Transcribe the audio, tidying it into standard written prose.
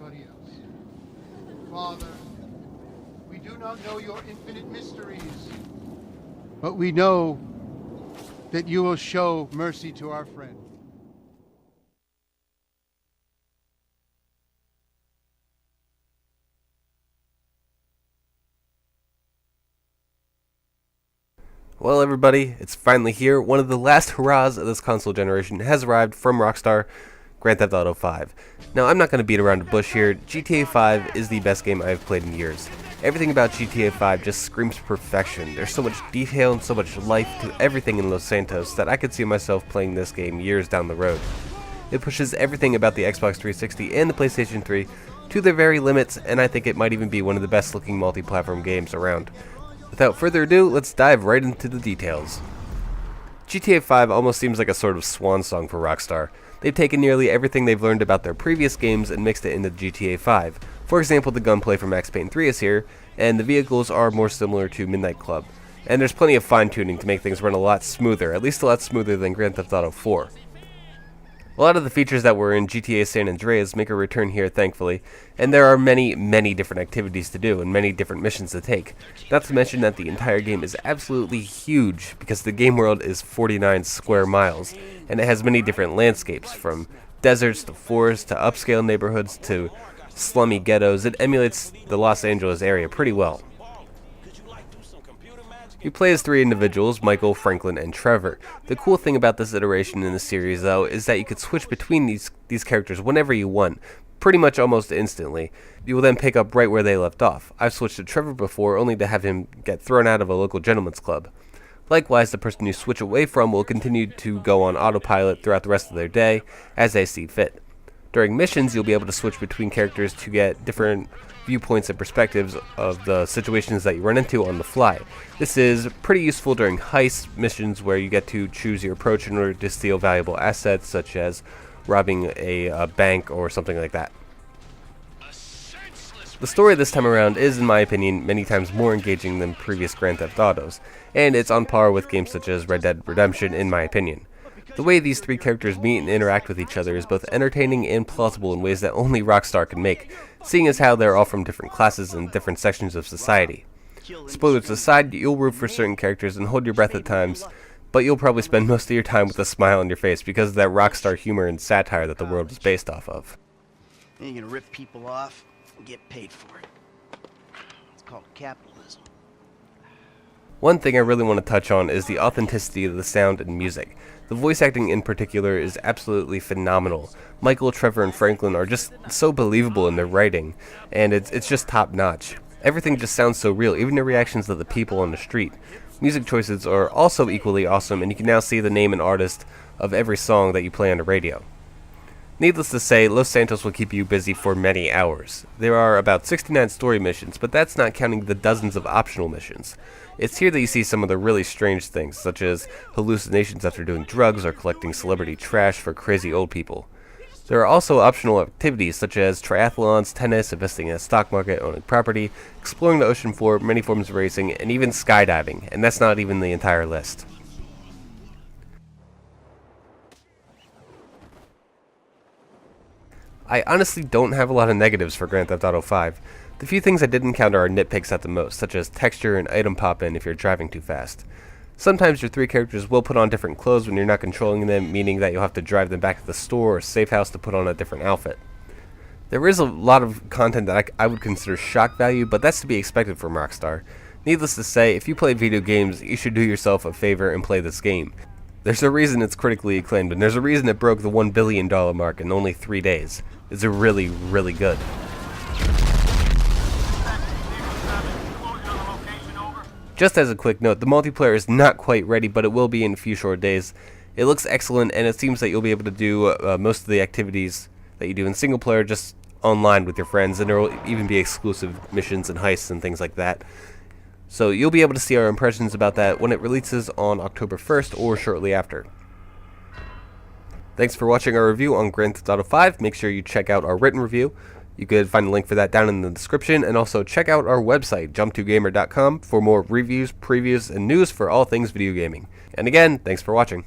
everybody else. Father, we do not know your infinite mysteries, but we know that you will show mercy to our friend. Well, everybody, it's finally here. One of the last hurrahs of this console generation has arrived from Rockstar, Grand Theft Auto 5. Now, I'm not going to beat around the bush here. GTA 5 is the best game I've played in years. Everything about GTA 5 just screams perfection. There's so much detail and so much life to everything in Los Santos that I could see myself playing this game years down the road. It pushes everything about the Xbox 360 and the PlayStation 3 to their very limits, and I think it might even be one of the best looking multi-platform games around. Without further ado, let's dive right into the details. GTA 5 almost seems like a sort of swan song for Rockstar. They've taken nearly everything they've learned about their previous games and mixed it into GTA 5. For example, the gunplay from Max Payne 3 is here, and the vehicles are more similar to Midnight Club. And there's plenty of fine-tuning to make things run a lot smoother, at least a lot smoother than Grand Theft Auto 4. A lot of the features that were in GTA San Andreas make a return here, thankfully, and there are many, many different activities to do and many different missions to take. Not to mention that the entire game is absolutely huge, because the game world is 49 square miles, and it has many different landscapes, from deserts to forests to upscale neighborhoods to slummy ghettos. It emulates the Los Angeles area pretty well. You play as three individuals, Michael, Franklin, and Trevor. The cool thing about this iteration in the series, though, is that you could switch between these characters whenever you want, pretty much almost instantly. You will then pick up right where they left off. I've switched to Trevor before, only to have him get thrown out of a local gentleman's club. Likewise, the person you switch away from will continue to go on autopilot throughout the rest of their day, as they see fit. During missions, you'll be able to switch between characters to get different viewpoints and perspectives of the situations that you run into on the fly. This is pretty useful during heist missions where you get to choose your approach in order to steal valuable assets, such as robbing a bank or something like that. The story this time around is, in my opinion, many times more engaging than previous Grand Theft Autos, and it's on par with games such as Red Dead Redemption, in my opinion. The way these three characters meet and interact with each other is both entertaining and plausible in ways that only Rockstar can make, seeing as how they're all from different classes and different sections of society. Spoilers aside, you'll root for certain characters and hold your breath at times, but you'll probably spend most of your time with a smile on your face because of that Rockstar humor and satire that the world is based off of. Then you're gonna rip people off and get paid for it. It's called capitalism. One thing I really want to touch on is the authenticity of the sound and music. The voice acting in particular is absolutely phenomenal. Michael, Trevor, and Franklin are just so believable in their writing, and it's just top notch. Everything just sounds so real, even the reactions of the people on the street. Music choices are also equally awesome, and you can now see the name and artist of every song that you play on the radio. Needless to say, Los Santos will keep you busy for many hours. There are about 69 story missions, but that's not counting the dozens of optional missions. It's here that you see some of the really strange things, such as hallucinations after doing drugs or collecting celebrity trash for crazy old people. There are also optional activities such as triathlons, tennis, investing in a stock market, owning property, exploring the ocean floor, many forms of racing, and even skydiving, and that's not even the entire list. I honestly don't have a lot of negatives for Grand Theft Auto 5. The few things I did encounter are nitpicks at the most, such as texture and item pop-in if you're driving too fast. Sometimes your three characters will put on different clothes when you're not controlling them, meaning that you'll have to drive them back to the store or safe house to put on a different outfit. There is a lot of content that I would consider shock value, but that's to be expected from Rockstar. Needless to say, if you play video games, you should do yourself a favor and play this game. There's a reason it's critically acclaimed, and there's a reason it broke the $1 billion mark in only 3 days. It's really, really good. Just as a quick note, the multiplayer is not quite ready, but it will be in a few short days. It looks excellent, and it seems that you'll be able to do most of the activities that you do in single player just online with your friends, and there will even be exclusive missions and heists and things like that. So you'll be able to see our impressions about that when it releases on October 1st or shortly after. Thanks for watching our review on Grand Theft Auto 5. Make sure you check out our written review. You could find a link for that down in the description, and also check out our website, JumpToGamer.com, for more reviews, previews, and news for all things video gaming. And again, thanks for watching.